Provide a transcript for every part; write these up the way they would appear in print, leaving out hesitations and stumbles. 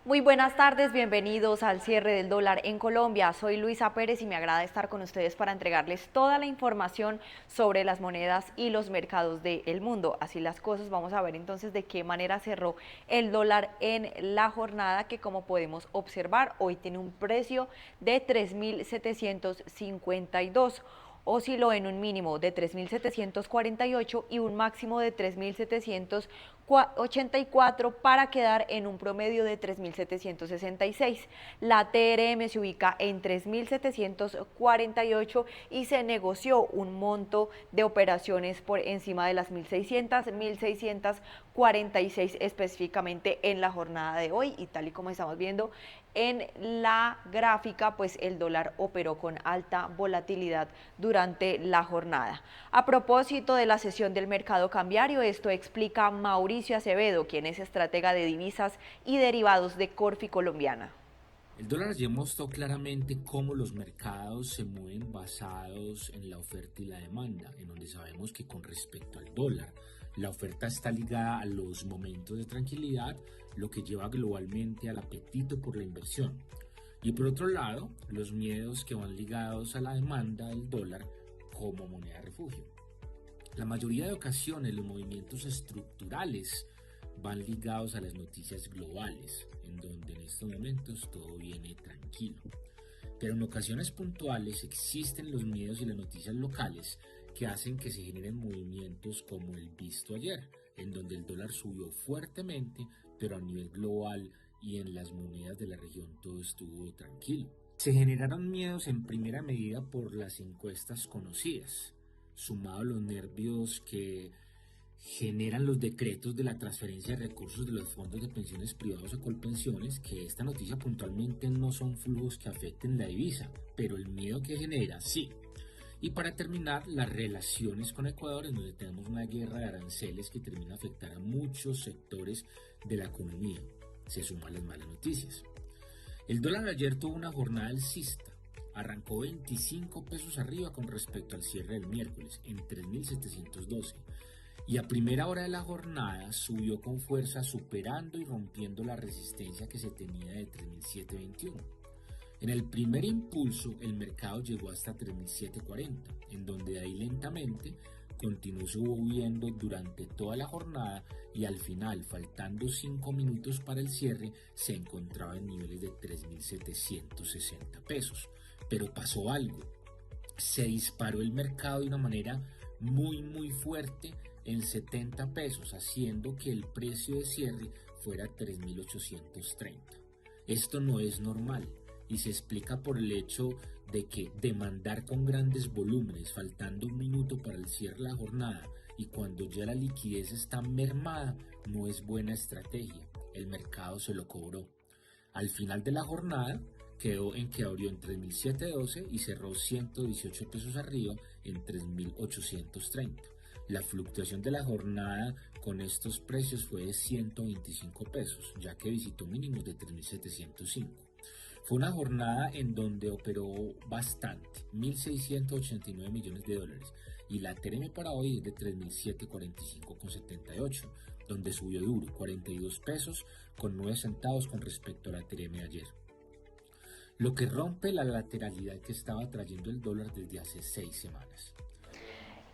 Muy buenas tardes, bienvenidos al cierre del dólar en Colombia. Soy Luisa Pérez y me agrada estar con ustedes para entregarles toda la información sobre las monedas y los mercados del mundo. Así las cosas, vamos a ver entonces de qué manera cerró el dólar en la jornada que, como podemos observar, hoy tiene un precio de 3.752. Osciló en un mínimo de 3.748 y un máximo de 3.784 para quedar en un promedio de 3.766. La TRM se ubica en 3.748 y se negoció un monto de operaciones por encima de las 1.646 específicamente en la jornada de hoy, y tal y como estamos viendo en la gráfica, pues el dólar operó con alta volatilidad durante la jornada. A propósito de la sesión del mercado cambiario, esto explica Mauricio Acevedo, quien es estratega de divisas y derivados de Corfi Colombiana. El dólar ya mostró claramente cómo los mercados se mueven basados en la oferta y la demanda, en donde sabemos que con respecto al dólar, la oferta está ligada a los momentos de tranquilidad, lo que lleva globalmente al apetito por la inversión. Y por otro lado, los miedos que van ligados a la demanda del dólar como moneda de refugio. La mayoría de ocasiones los movimientos estructurales van ligados a las noticias globales, en donde en estos momentos todo viene tranquilo. Pero en ocasiones puntuales existen los miedos y las noticias locales que hacen que se generen movimientos como el visto ayer, en donde el dólar subió fuertemente, pero a nivel global y en las monedas de la región todo estuvo tranquilo. Se generaron miedos en primera medida por las encuestas conocidas, sumado a los nervios que generan los decretos de la transferencia de recursos de los fondos de pensiones privados a Colpensiones, que esta noticia puntualmente no son flujos que afecten la divisa, pero el miedo que genera sí. Y para terminar, las relaciones con Ecuador, en donde tenemos una guerra de aranceles que termina a afectar a muchos sectores de la economía. Se suman las malas noticias. El dólar ayer tuvo una jornada alcista. Arrancó 25 pesos arriba con respecto al cierre del miércoles, en 3.712. Y a primera hora de la jornada subió con fuerza, superando y rompiendo la resistencia que se tenía de 3.721. En el primer impulso, el mercado llegó hasta 3.740, en donde de ahí lentamente continuó subiendo durante toda la jornada y al final, faltando 5 minutos para el cierre, se encontraba en niveles de 3.760 pesos. Pero pasó algo. Se disparó el mercado de una manera muy fuerte en 70 pesos, haciendo que el precio de cierre fuera 3.830. Esto no es normal y se explica por el hecho de que demandar con grandes volúmenes, faltando un minuto para el cierre de la jornada y cuando ya la liquidez está mermada, no es buena estrategia. El mercado se lo cobró. Al final de la jornada, quedó en que abrió en 3.712 y cerró 118 pesos arriba en 3.830. La fluctuación de la jornada con estos precios fue de 125 pesos, ya que visitó mínimos de 3.705. Fue una jornada en donde operó bastante, 1.689 millones de dólares, y la TRM para hoy es de 3.745,78, donde subió duro, 42 pesos con 9 centavos con respecto a la TRM ayer, lo que rompe la lateralidad que estaba trayendo el dólar desde hace 6 semanas.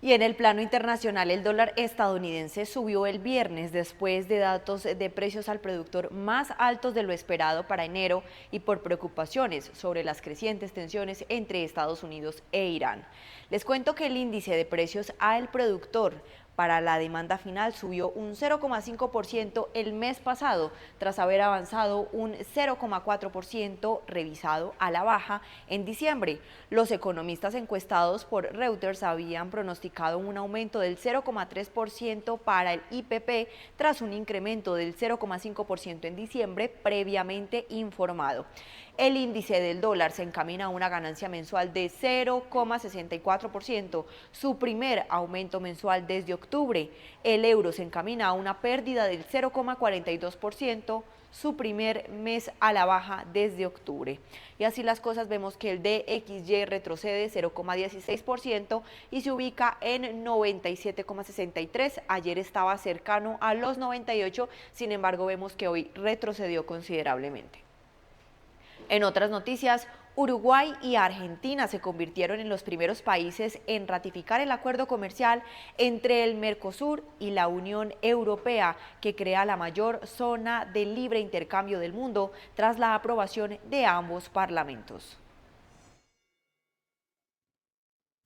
Y en el plano internacional, el dólar estadounidense subió el viernes después de datos de precios al productor más altos de lo esperado para enero y por preocupaciones sobre las crecientes tensiones entre Estados Unidos e Irán. Les cuento que el índice de precios al productor para la demanda final subió un 0,5% el mes pasado, tras haber avanzado un 0,4% revisado a la baja en diciembre. Los economistas encuestados por Reuters habían pronosticado un aumento del 0,3% para el IPP tras un incremento del 0,5% en diciembre previamente informado. El índice del dólar se encamina a una ganancia mensual de 0,64%, su primer aumento mensual desde octubre. El euro se encamina a una pérdida del 0,42%, su primer mes a la baja desde octubre. Y así las cosas, vemos que el DXY retrocede 0,16% y se ubica en 97,63. Ayer estaba cercano a los 98, sin embargo vemos que hoy retrocedió considerablemente. En otras noticias, Uruguay y Argentina se convirtieron en los primeros países en ratificar el acuerdo comercial entre el Mercosur y la Unión Europea, que crea la mayor zona de libre intercambio del mundo tras la aprobación de ambos parlamentos.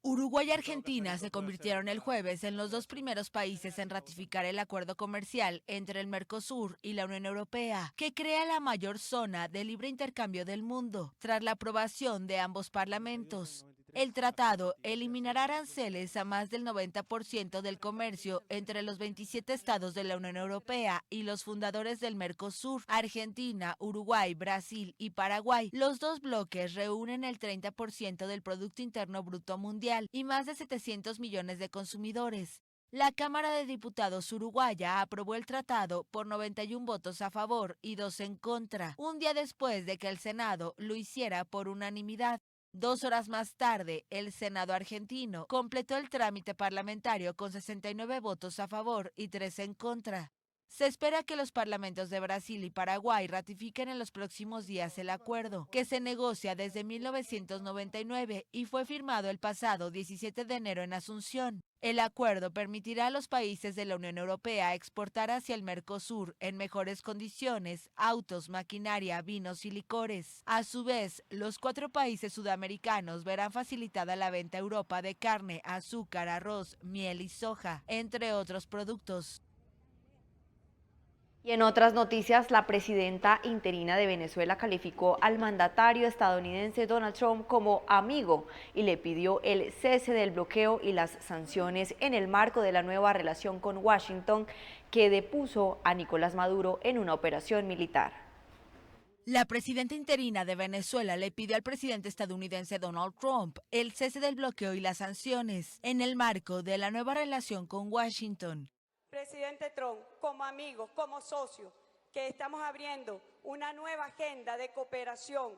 Uruguay y Argentina se convirtieron el jueves en los dos primeros países en ratificar el acuerdo comercial entre el Mercosur y la Unión Europea, que crea la mayor zona de libre intercambio del mundo, tras la aprobación de ambos parlamentos. El tratado eliminará aranceles a más del 90% del comercio entre los 27 estados de la Unión Europea y los fundadores del Mercosur, Argentina, Uruguay, Brasil y Paraguay. Los dos bloques reúnen el 30% del Producto Interno Bruto Mundial y más de 700 millones de consumidores. La Cámara de Diputados uruguaya aprobó el tratado por 91 votos a favor y 2 en contra, un día después de que el Senado lo hiciera por unanimidad. 2 horas más tarde, el Senado argentino completó el trámite parlamentario con 69 votos a favor y 3 en contra. Se espera que los parlamentos de Brasil y Paraguay ratifiquen en los próximos días el acuerdo, que se negocia desde 1999 y fue firmado el pasado 17 de enero en Asunción. El acuerdo permitirá a los países de la Unión Europea exportar hacia el Mercosur en mejores condiciones autos, maquinaria, vinos y licores. A su vez, los 4 países sudamericanos verán facilitada la venta a Europa de carne, azúcar, arroz, miel y soja, entre otros productos. Y en otras noticias, la presidenta interina de Venezuela calificó al mandatario estadounidense Donald Trump como amigo y le pidió el cese del bloqueo y las sanciones en el marco de la nueva relación con Washington que depuso a Nicolás Maduro en una operación militar. La presidenta interina de Venezuela le pidió al presidente estadounidense Donald Trump el cese del bloqueo y las sanciones en el marco de la nueva relación con Washington. Presidente Trump, como amigos, como socios, que estamos abriendo una nueva agenda de cooperación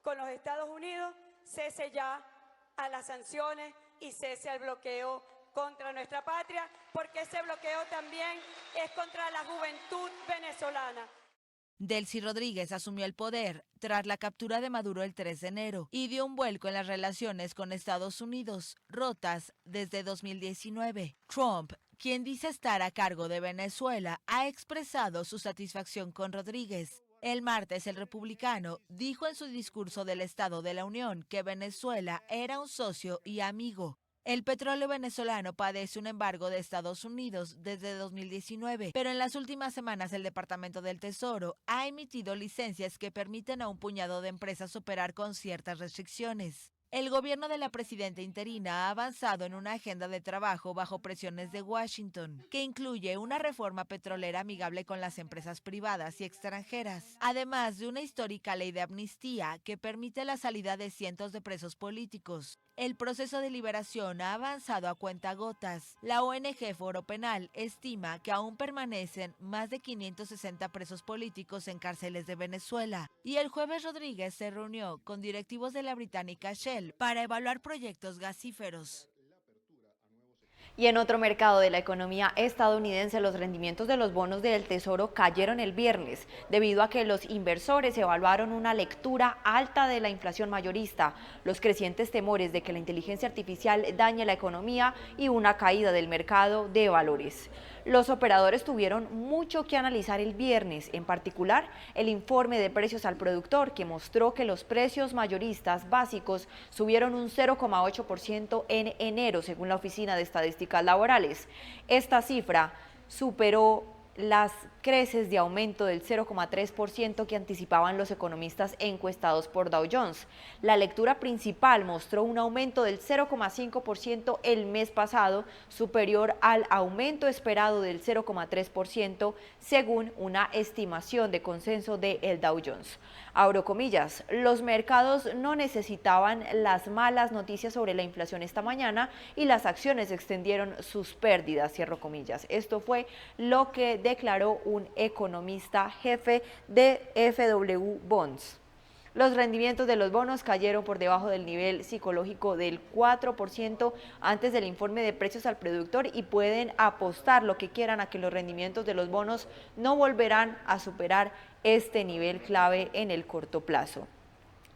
con los Estados Unidos, cese ya a las sanciones y cese al bloqueo contra nuestra patria, porque ese bloqueo también es contra la juventud venezolana. Delcy Rodríguez asumió el poder tras la captura de Maduro el 3 de enero y dio un vuelco en las relaciones con Estados Unidos, rotas desde 2019. Trump, quien dice estar a cargo de Venezuela, ha expresado su satisfacción con Rodríguez. El martes, el republicano dijo en su discurso del Estado de la Unión que Venezuela era un socio y amigo. El petróleo venezolano padece un embargo de Estados Unidos desde 2019, pero en las últimas semanas el Departamento del Tesoro ha emitido licencias que permiten a un puñado de empresas operar con ciertas restricciones. El gobierno de la presidenta interina ha avanzado en una agenda de trabajo bajo presiones de Washington, que incluye una reforma petrolera amigable con las empresas privadas y extranjeras, además de una histórica ley de amnistía que permite la salida de cientos de presos políticos. El proceso de liberación ha avanzado a cuentagotas. La ONG Foro Penal estima que aún permanecen más de 560 presos políticos en cárceles de Venezuela. Y el jueves Rodríguez se reunió con directivos de la británica Shell para evaluar proyectos gasíferos. Y en otro mercado de la economía estadounidense, los rendimientos de los bonos del Tesoro cayeron el viernes, debido a que los inversores evaluaron una lectura alta de la inflación mayorista, los crecientes temores de que la inteligencia artificial dañe la economía y una caída del mercado de valores. Los operadores tuvieron mucho que analizar el viernes, en particular el informe de precios al productor, que mostró que los precios mayoristas básicos subieron un 0,8% en enero, según la Oficina de Estadísticas Laborales. Esta cifra superó las creces de aumento del 0,3% que anticipaban los economistas encuestados por Dow Jones. La lectura principal mostró un aumento del 0,5% el mes pasado, superior al aumento esperado del 0,3%, según una estimación de consenso de el Dow Jones. Abro comillas, los mercados no necesitaban las malas noticias sobre la inflación esta mañana y las acciones extendieron sus pérdidas, cierro comillas. Esto fue lo que declaró un economista jefe de FW Bonds. Los rendimientos de los bonos cayeron por debajo del nivel psicológico del 4% antes del informe de precios al productor y pueden apostar lo que quieran a que los rendimientos de los bonos no volverán a superar este nivel clave en el corto plazo.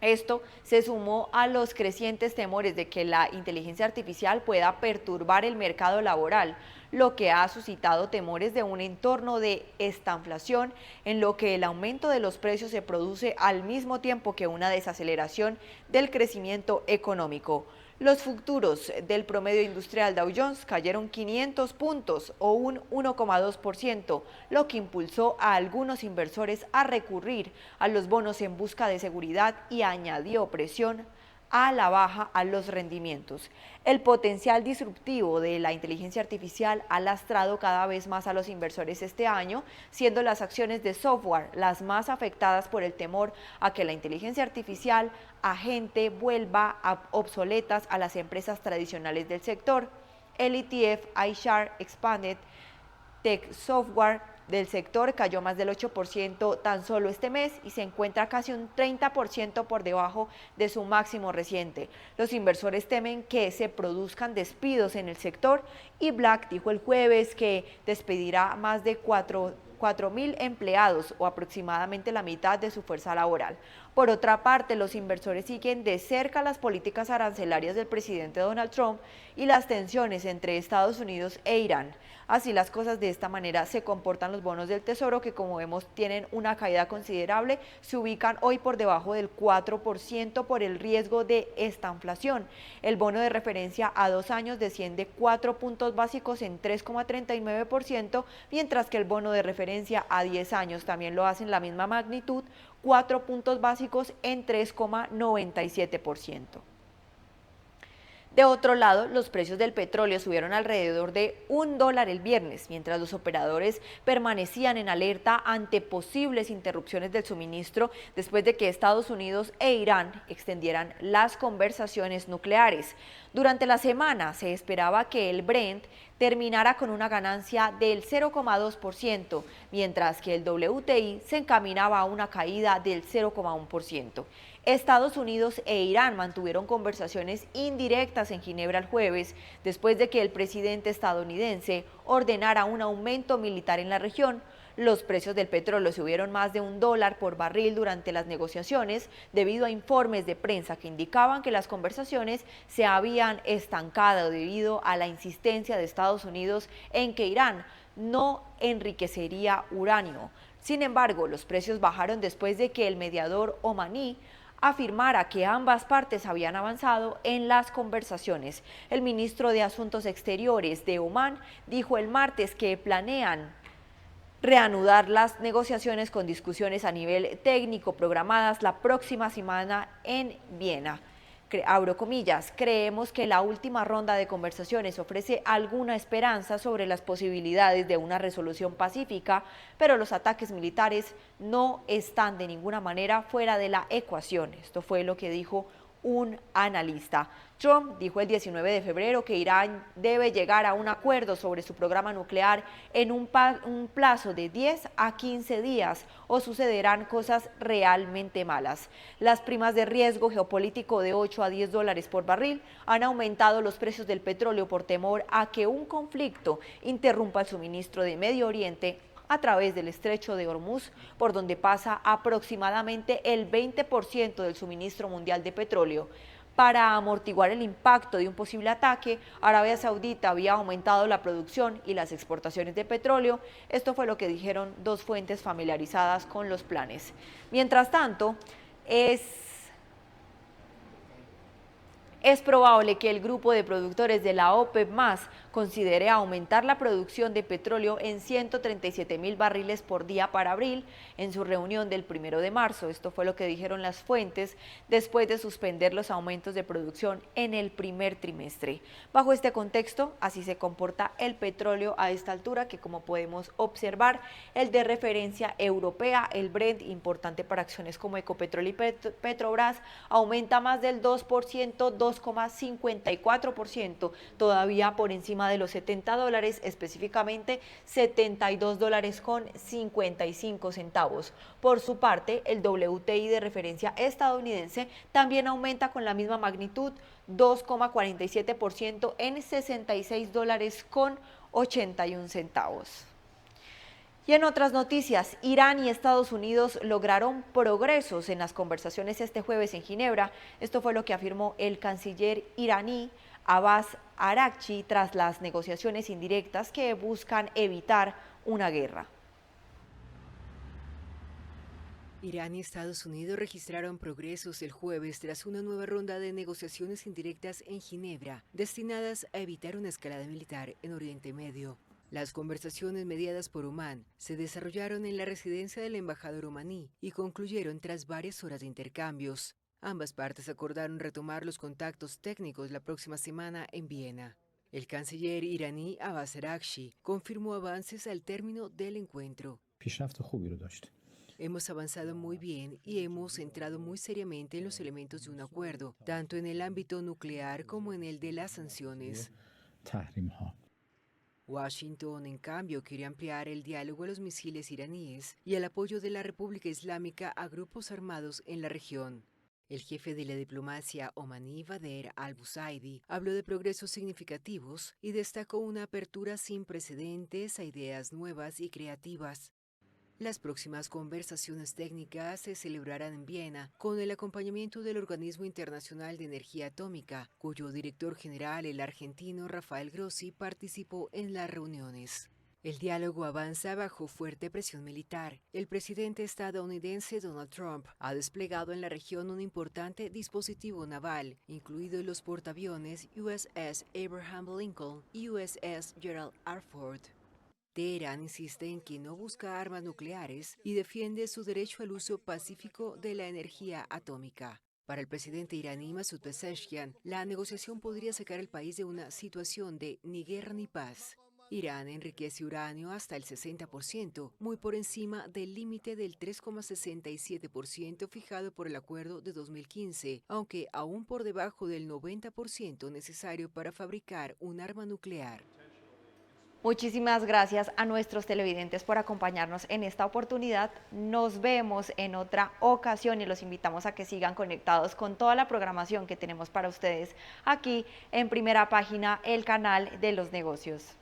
Esto se sumó a los crecientes temores de que la inteligencia artificial pueda perturbar el mercado laboral, lo que ha suscitado temores de un entorno de estanflación en lo que el aumento de los precios se produce al mismo tiempo que una desaceleración del crecimiento económico. Los futuros del promedio industrial Dow Jones cayeron 500 puntos o un 1,2%, lo que impulsó a algunos inversores a recurrir a los bonos en busca de seguridad y añadió presión a la baja a los rendimientos. El potencial disruptivo de la inteligencia artificial ha lastrado cada vez más a los inversores este año, siendo las acciones de software las más afectadas por el temor a que la inteligencia artificial agente vuelva obsoletas a las empresas tradicionales del sector. El ETF iShares Expanded Tech Software del sector cayó más del 8% tan solo este mes y se encuentra casi un 30% por debajo de su máximo reciente. Los inversores temen que se produzcan despidos en el sector y Black dijo el jueves que despedirá más de 4.000 empleados o aproximadamente la mitad de su fuerza laboral. Por otra parte, los inversores siguen de cerca las políticas arancelarias del presidente Donald Trump y las tensiones entre Estados Unidos e Irán. Así las cosas, de esta manera se comportan los bonos del Tesoro, que como vemos tienen una caída considerable, se ubican hoy por debajo del 4% por el riesgo de estanflación. El bono de referencia a 2 años desciende 4 puntos básicos en 3,39%, mientras que el bono de referencia a 10 años también lo hace en la misma magnitud, 4 puntos básicos en 3,97%. De otro lado, los precios del petróleo subieron alrededor de $1 el viernes, mientras los operadores permanecían en alerta ante posibles interrupciones del suministro después de que Estados Unidos e Irán extendieran las conversaciones nucleares. Durante la semana se esperaba que el Brent terminara con una ganancia del 0,2%, mientras que el WTI se encaminaba a una caída del 0,1%. Estados Unidos e Irán mantuvieron conversaciones indirectas en Ginebra el jueves, después de que el presidente estadounidense ordenara un aumento militar en la región. Los precios del petróleo subieron más de $1 por barril durante las negociaciones, debido a informes de prensa que indicaban que las conversaciones se habían estancado debido a la insistencia de Estados Unidos en que Irán no enriquecería uranio. Sin embargo, los precios bajaron después de que el mediador omaní afirmara que ambas partes habían avanzado en las conversaciones. El ministro de Asuntos Exteriores de Omán dijo el martes que planean reanudar las negociaciones con discusiones a nivel técnico programadas la próxima semana en Viena. Abro comillas, creemos que la última ronda de conversaciones ofrece alguna esperanza sobre las posibilidades de una resolución pacífica, pero los ataques militares no están de ninguna manera fuera de la ecuación. Esto fue lo que dijo un analista. Trump dijo el 19 de febrero que Irán debe llegar a un acuerdo sobre su programa nuclear en un plazo de 10 a 15 días o sucederán cosas realmente malas. Las primas de riesgo geopolítico de 8 a $10 por barril han aumentado los precios del petróleo por temor a que un conflicto interrumpa el suministro de Medio Oriente a través del estrecho de Hormuz, por donde pasa aproximadamente el 20% del suministro mundial de petróleo. Para amortiguar el impacto de un posible ataque, Arabia Saudita había aumentado la producción y las exportaciones de petróleo. Esto fue lo que dijeron dos fuentes familiarizadas con los planes. Mientras tanto, es probable que el grupo de productores de la OPEP+ considere aumentar la producción de petróleo en 137.000 barriles por día para abril en su reunión del 1 de marzo. Esto fue lo que dijeron las fuentes después de suspender los aumentos de producción en el primer trimestre. Bajo este contexto, así se comporta el petróleo a esta altura, que como podemos observar, el de referencia europea, el Brent, importante para acciones como Ecopetrol y Petrobras, aumenta más del 2%, 2,54%, todavía por encima de los $70, específicamente $72,55. Por su parte, el WTI de referencia estadounidense también aumenta con la misma magnitud, 2,47% en $66,81. Y en otras noticias, Irán y Estados Unidos lograron progresos en las conversaciones este jueves en Ginebra. Esto fue lo que afirmó el canciller iraní Abbas Araghchi tras las negociaciones indirectas que buscan evitar una guerra. Irán y Estados Unidos registraron progresos el jueves tras una nueva ronda de negociaciones indirectas en Ginebra, destinadas a evitar una escalada militar en Oriente Medio. Las conversaciones mediadas por Omán se desarrollaron en la residencia del embajador omaní y concluyeron tras varias horas de intercambios. Ambas partes acordaron retomar los contactos técnicos la próxima semana en Viena. El canciller iraní Abbas Araghchi confirmó avances al término del encuentro. Hemos avanzado muy bien y hemos entrado muy seriamente en los elementos de un acuerdo, tanto en el ámbito nuclear como en el de las sanciones. Washington, en cambio, quiere ampliar el diálogo a los misiles iraníes y al apoyo de la República Islámica a grupos armados en la región. El jefe de la diplomacia omaní, Badr al-Busaidi, habló de progresos significativos y destacó una apertura sin precedentes a ideas nuevas y creativas. Las próximas conversaciones técnicas se celebrarán en Viena con el acompañamiento del Organismo Internacional de Energía Atómica, cuyo director general, el argentino Rafael Grossi, participó en las reuniones. El diálogo avanza bajo fuerte presión militar. El presidente estadounidense Donald Trump ha desplegado en la región un importante dispositivo naval, incluidos los portaaviones USS Abraham Lincoln y USS Gerald R. Ford. Teherán insiste en que no busca armas nucleares y defiende su derecho al uso pacífico de la energía atómica. Para el presidente iraní Masoud Pezeshkian, la negociación podría sacar al país de una situación de ni guerra ni paz. Irán enriquece uranio hasta el 60%, muy por encima del límite del 3,67% fijado por el acuerdo de 2015, aunque aún por debajo del 90% necesario para fabricar un arma nuclear. Muchísimas gracias a nuestros televidentes por acompañarnos en esta oportunidad. Nos vemos en otra ocasión y los invitamos a que sigan conectados con toda la programación que tenemos para ustedes aquí en Primera Página, el canal de los negocios.